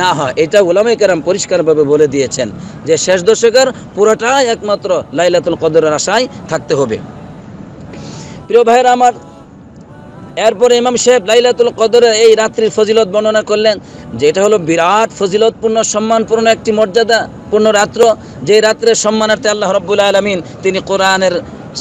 না হয়। এটা উলামায়ে কেরাম পরিষ্কারভাবে বলে দিয়েছেন যে শেষ দশকের পুরোটাই একমাত্র লাইলাতুল কদরের আশায় থাকতে হবে। প্রিয় ভাইয়েরা আমার, এরপরে ইমাম সাহেব লাইলাতুল কদরের এই রাত্রির ফজিলত বর্ণনা করলেন যে এটা হলো বিরাট ফজিলতপূর্ণ, সম্মানপূর্ণ একটি মর্যাদাপূর্ণ রাত্র, যে রাত্রের সম্মানার্থে আল্লাহ রাব্বুল আলামিন তিনি কোরআনের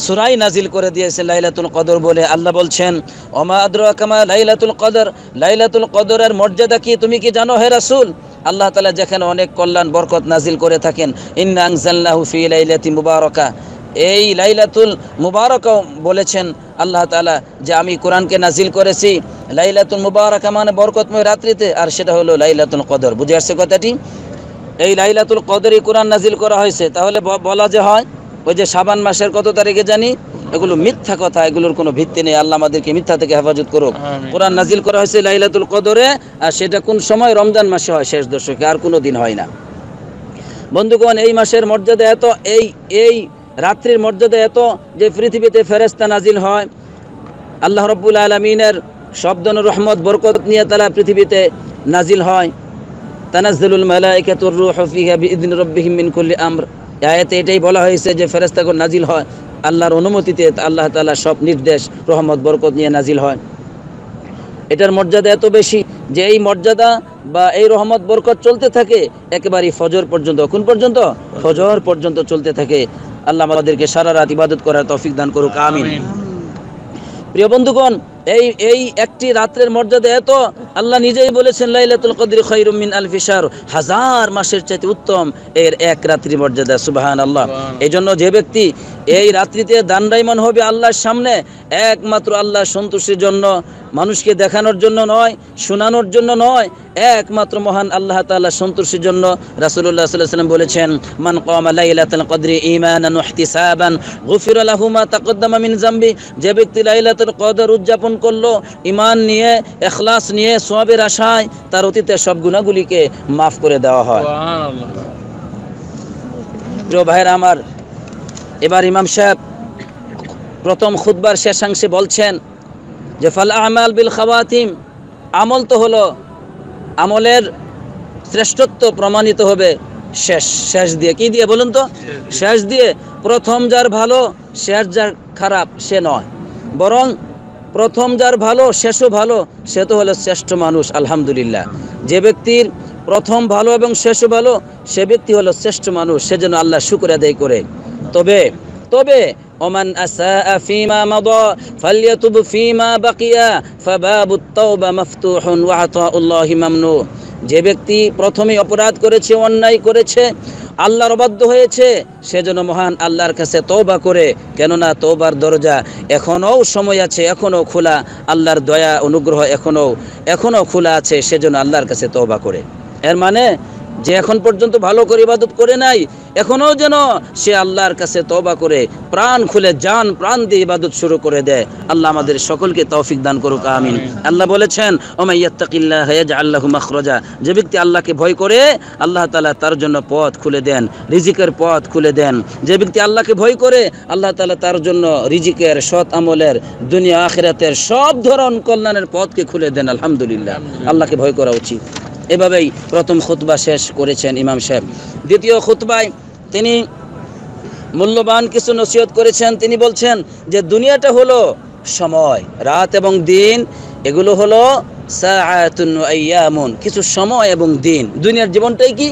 সূরাই নাজিল করে দিয়েছেন লাইলাতুল কদর বলে। আল্লাহ বলছেন ওমা আদরাকা মা লাইলাতুল কদর, লাইলাতুল কদরের মর্যাদা কি তুমি কি জানো হে রাসূল? আল্লাহ তাআলা যেখানে অনেক কল্যাণ বরকত নাজিল করে থাকেন, ইন্না আনজালনাহু ফি লাইলাতিন মুবারাকা, এই লাইলাতুল মুবারাকা বলেছেন আল্লাহ তাআলা যে আমি কোরআনকে নাজিল করেছি লাইলাতুল মুবারাকা মানে বরকতময় রাত্রিতে, আর সেটা হলো লাইলাতুল কদর। বুঝে আসছে কথাটি? এই লাইলাতুল কদরই কোরআন নাজিল করা হয়েছে। তাহলে বলা যে হয় ওই যে শাবান মাসের কত তারিখে জানি, এগুলো মিথ্যা কথা, এগুলোর কোনো ভিত্তি নেই। আল্লাহ আমাদেরকে মিথ্যা থেকে হেফাজত করুক। কোরআন নাজিল করা হয়েছে লাইলাতুল কদরে, আর সেটা কোন সময়? রমজান মাসে হয়, শেষ দশকে, আর কোনো দিন হয় না। বন্ধুগণ, এই মাসের মর্যাদা এত, এই রাত্রির মর্যাদা এত যে পৃথিবীতে ফেরেশতা নাজিল হয়, আল্লাহ রাব্বুল আলামিনের শব্দন রহমত বরকত নিয়ে তারা পৃথিবীতে নাজিল হয়। তানাজ্জালুল মালায়েকাতুর রূহু ফিহা বিইذن রাব্বিহিম মিন কুল্লি আমর, আয়াতে এটাই বলা হয়েছে যে ফেরেশতাগণ নাজিল হয় আল্লাহর অনুমতিতে, আল্লাহ তাআলা সব নির্দেশ রহমত বরকত নিয়ে নাজিল হয়। এটার মর্যাদা এত বেশি যে এই মর্যাদা বা এই রহমত বরকত চলতে থাকে একেবারে ফজর পর্যন্ত। কোন পর্যন্ত? ফজর পর্যন্ত চলতে থাকে। আল্লাহ আমাদেরকে সারা রাত ইবাদত করার তৌফিক দান করুক, আমিন। প্রিয় বন্ধুগণ, এই একটি রাত্রের মর্যাদা এত, আল্লাহ নিজেই বলেছেন লাইলাতুল কদরি খায়রুম মিন আলফি শাহর, হাজার মাসের চাইতে উত্তম এর এক রাত্রির মর্যাদা। সুবহানাল্লাহ। এই জন্য যে ব্যক্তি এই রাত্রিতে দাণ্ডায়মান হবে আল্লাহর সামনে, একমাত্র আল্লাহর সন্তুষ্টির জন্য, মানুষকে দেখানোর জন্য নয়, শোনানোর জন্য নয়, একমাত্র মহান আল্লাহ তাআলার সন্তুষ্টির জন্য। রাসূলুল্লাহ সাল্লাল্লাহু আলাইহি ওয়াসাল্লাম বলেছেন মান কামা লাইলাতুল কদরি ঈমানান ওয়া ইহতিসাবান গুফিরা লাহু মা তাকদ্দামা মিন যামবি, যে ব্যক্তি লাইলাতুল কদর উদযাপন করলো ঈমান নিয়ে, ইখলাস নিয়ে, সওয়াবের আশায়, তার অতীতের সব গুনাহগুলিকে মাফ করে দেওয়া হয়। সুবহানাল্লাহ। প্রিয় ভাইরা আমার, এবার ইমাম সাহেব প্রথম খুতবার শেষাংশে বলছেন যে ফাল আমাল বিল খাওয়াতিম, আমল তো হলো, আমলের শ্রেষ্ঠত্ব প্রমাণিত হবে শেষ দিয়ে। কি দিয়ে বলুন তো? শেষ দিয়ে। প্রথম যার ভালো শেষ যার খারাপ সে নয়, বরং প্রথম যার ভালো শেষও ভালো, সে তো হলো শ্রেষ্ঠ মানুষ। আলহামদুলিল্লাহ, যে ব্যক্তির প্রথম ভালো এবং শেষও ভালো, সে ব্যক্তি হলো শ্রেষ্ঠ মানুষ, সেজন্য আল্লাহ শুকর আদায় করে। তবে ওমান আসআ ফীমা মাদা ফালইয়াতুব ফীমা বাকিয়া ফাবাবুত তাওবা মাফতুহুন ওয়া আতাউল্লাহি মামনু, যে ব্যক্তি প্রথমে অপরাধ করেছে, অন্যায় করেছে, আল্লাহর অবাধ্য হয়েছে, সেজন্য মহান আল্লাহর কাছে তওবা করে, কেননা তওবার দরজা এখনও সময় আছে, এখনও খোলা, আল্লাহর দয়া অনুগ্রহ এখনও খোলা আছে, সেজন্য আল্লাহর কাছে তওবা করে। এর মানে যে এখন পর্যন্ত ভালো করে ইবাদত করে নাই, এখনো যেন সে আল্লাহর কাছে তওবা করে প্রাণ খুলে জান প্রাণ দিয়ে ইবাদত শুরু করে দেয়। আল্লাহ আমাদের সকলকে তৌফিক দান করুক, আমিন। আল্লাহ বলেছেন ওমাই ইয়াত্তাকিল্লাহ ইয়াজআল লাহু মাখরাজা, যে ব্যক্তি আল্লাহকে ভয় করে আল্লাহ তাআলা তার জন্য পথ খুলে দেন, রিজিকের পথ খুলে দেন। যে ব্যক্তি আল্লাহকে ভয় করে আল্লাহ তাআলা তার জন্য রিজিকের, সৎ আমলের, দুনিয়া আখিরাতের সব ধরন কল্যাণের পথকে খুলে দেন। আলহামদুলিল্লাহ, আল্লাহকে ভয় করা উচিত। এভাবেই প্রথম খুতবা শেষ করেছেন ইমাম সাহেব। দ্বিতীয় খুতবায় তিনি মূল্যবান কিছু নসিহত করেছেন। তিনি বলছেন যে দুনিয়াটা হলো সময়, রাত এবং দিন এগুলো হলো সাআতুন ওয়া আইয়ামুন, কিছু সময় এবং দিন। দুনিয়ার জীবনটাই কি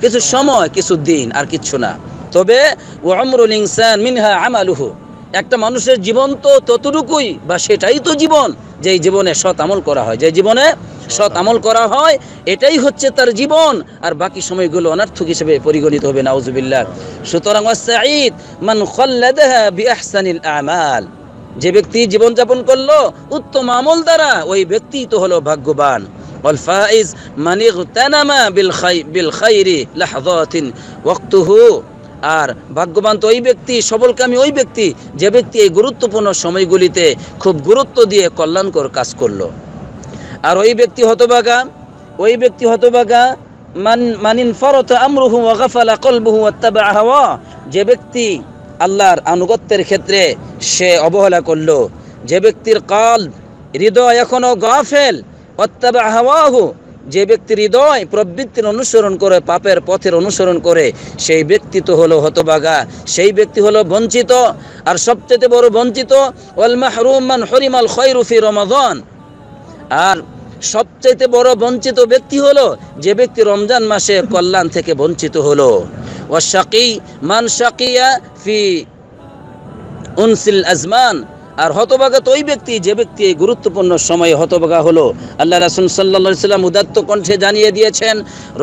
কিছু সময় কিছু দিন, আর কিচ্ছু না। তবে ওয়া উমরুল ইনসান মিনহা আমালুহু, একটা মানুষের জীবন তো ততটুকুই বা সেটাই তো জীবন যেই জীবনে সৎ আমল করা হয়, যে জীবনে সৎ আমল করা হয় এটাই হচ্ছে তার জীবন, আর বাকি সময়গুলো অনর্থক হিসেবে পরিগণিত হবে। নাউজুবিল্লাহ। সুতরাং ওয়াসঈদ মান খাল্লাদাহা বিআহসানিল আমাল, যে ব্যক্তি জীবনযাপন করলো উত্তম আমল দ্বারা ওই ব্যক্তি তো হলো ভাগ্যবান। ওয়াল ফাইজ মান ইগতানামা বিল খাইরি লাহযাতিন ওয়াক্তুহু, আর ভাগ্যবান তো ওই ব্যক্তি, সফলকামী ওই ব্যক্তি যে ব্যক্তি এই গুরুত্বপূর্ণ সময়গুলিতে খুব গুরুত্ব দিয়ে কল্যাণকর কাজ করলো। আর ওই ব্যক্তি হতভাগা মানিন ফরতা আমরুহু ওয়া গাফালা কলবুহু ওয়াত্তাবা হাওয়া, যে ব্যক্তি আল্লাহর আনুগত্যের ক্ষেত্রে সে অবহেলা করলো, যে ব্যক্তির কলব হৃদয় এখনো গাফেল, ওয়াত্তাবা হাওয়াহু, যে ব্যক্তির হৃদয় প্রবৃত্তির অনুসরণ করে, পাপের পথের অনুসরণ করে, সেই ব্যক্তি তো হলো হতভাগা, সেই ব্যক্তি হলো বঞ্চিত। আর সবচেয়ে বড় বঞ্চিত ওয়াল মাহরুম মান হুরিমাল খায়রু ফি রমাদান, আর সবচেয়ে বড় বঞ্চিত ব্যক্তি হলো যে ব্যক্তি রমজান মাসে কল্যাণ থেকে বঞ্চিত হলো। ওয়াশাকি মান শাকিয়া ফি উনসিল আজমান, আর হতভাগা তো ওই ব্যক্তি যে ব্যক্তি এই গুরুত্বপূর্ণ সময়ে হতভাগা হলো। আল্লাহ রাসূল সাল্লাল্লাহু আলাইহি ওয়াসাল্লাম উদাত্ত কণ্ঠে জানিয়ে দিয়েছেন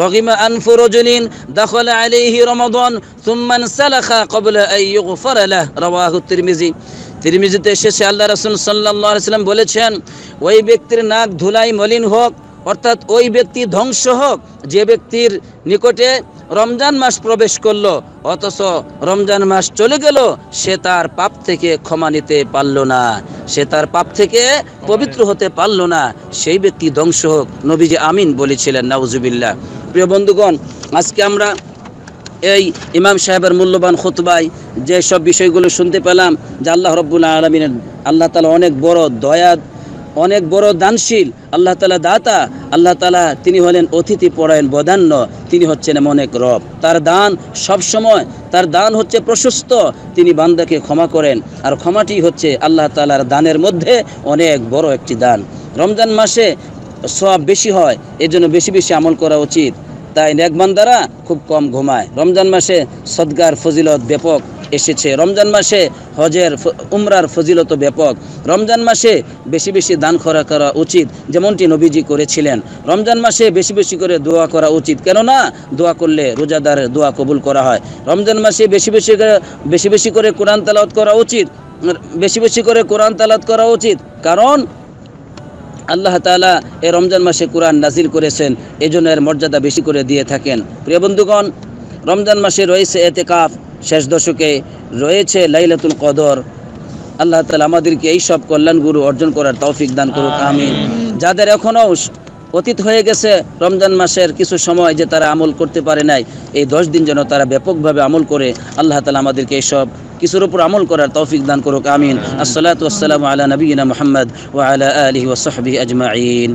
রগিমা আনফু রাজুলিন দাখালা আলাইহি রমাদান সুম্মা সালাখা ক্বাবলা আন ইগফারা লাহ, রাওয়াহু তিরমিজি। তিরমিজিতে এসেছে আল্লাহ রাসূল সাল্লাল্লাহু আলাইহি ওয়াসাল্লাম বলেছেন ওই ব্যক্তির নাক ধুলাই মলিন হোক, অর্থাৎ ওই ব্যক্তি ধ্বংস হোক যে ব্যক্তির নিকটে রমজান মাস প্রবেশ করলো অথচ রমজান মাস চলে গেল, সে তার পাপ থেকে ক্ষমা নিতে পারল না, সে তার পাপ থেকে পবিত্র হতে পারল না, সেই ব্যক্তি ধ্বংস হোক। নবীজি আমিন বলেছিলেন। নাউজুবিল্লাহ। প্রিয় বন্ধুগণ, আজকে আমরা এই ইমাম সাহেবের মূল্যবান খুতবায় যে সব বিষয়গুলো শুনতে পেলাম যে আল্লাহ রাব্বুল আলামিন, আল্লাহ তাআলা অনেক বড় দয়া, অনেক বড় দানশীল, আল্লাহ তাআলা দাতা, আল্লাহ তাআলা তিনি হলেন অতিথি পরায়ণ বদান্য, তিনি হচ্ছেন এমন এক রব। তার দান সব সময়, তার দান হচ্ছে প্রশস্ত, তিনি বান্দাকে ক্ষমা করেন, আর ক্ষমাটি হচ্ছে আল্লাহ তাআলার দানের মধ্যে অনেক বড় একটি দান। রমজান মাসে সওয়াব বেশি হয়, এজন্য বেশি বেশি আমল করা উচিত। তাই নেক বান্দারা খুব কম ঘুমায়। রমজান মাসে সদকার ফজিলত ব্যাপক এসেছে, রমজান মাসে হজের উমরার ফজিলত ব্যাপক। রমজান মাসে বেশি বেশি দান খরচ করা উচিত, যেমনটি নবীজি করেছিলেন। রমজান মাসে বেশি বেশি করে দোয়া করা উচিত, কেননা দোয়া করলে রোজাদারের দোয়া কবুল করা হয়। রমজান মাসে বেশি বেশি করে কোরআন তেলাওয়াত করা উচিত, বেশি বেশি করে কোরআন তেলাওয়াত করা উচিত, কারণ আল্লাহ তাআলা এই রমজান মাসে কোরআন নাজিল করেছেন, এজন্য এর মর্যাদা বেশি করে দিয়ে থাকেন। প্রিয় বন্ধুগণ, রমজান মাসে রয়েছে ইতিকাফ, শেষ দশকে রয়েছে লাইলাতুল কদর। আল্লাহ তাআলা আমাদেরকে এই সব কল্যাণগুলো অর্জন করার তৌফিক দান করুক, আমিন। যাদের এখনও অতীত হয়ে গেছে রমজান মাসের কিছু সময় যে তারা আমল করতে পারে নাই, এই 10 দিন যেন তারা ব্যাপকভাবে আমল করে আল্লাহ তাআলা আমাদেরকে এই সব কিছুর উপর আমল করার তৌফিক দান করুক, আমিন। আসসালাতু ওয়াসসালামু আলা নবিয়িনা মুহাম্মদ ওয়া আলা আলিহি ওয়া সাহবিহি আজমাইন।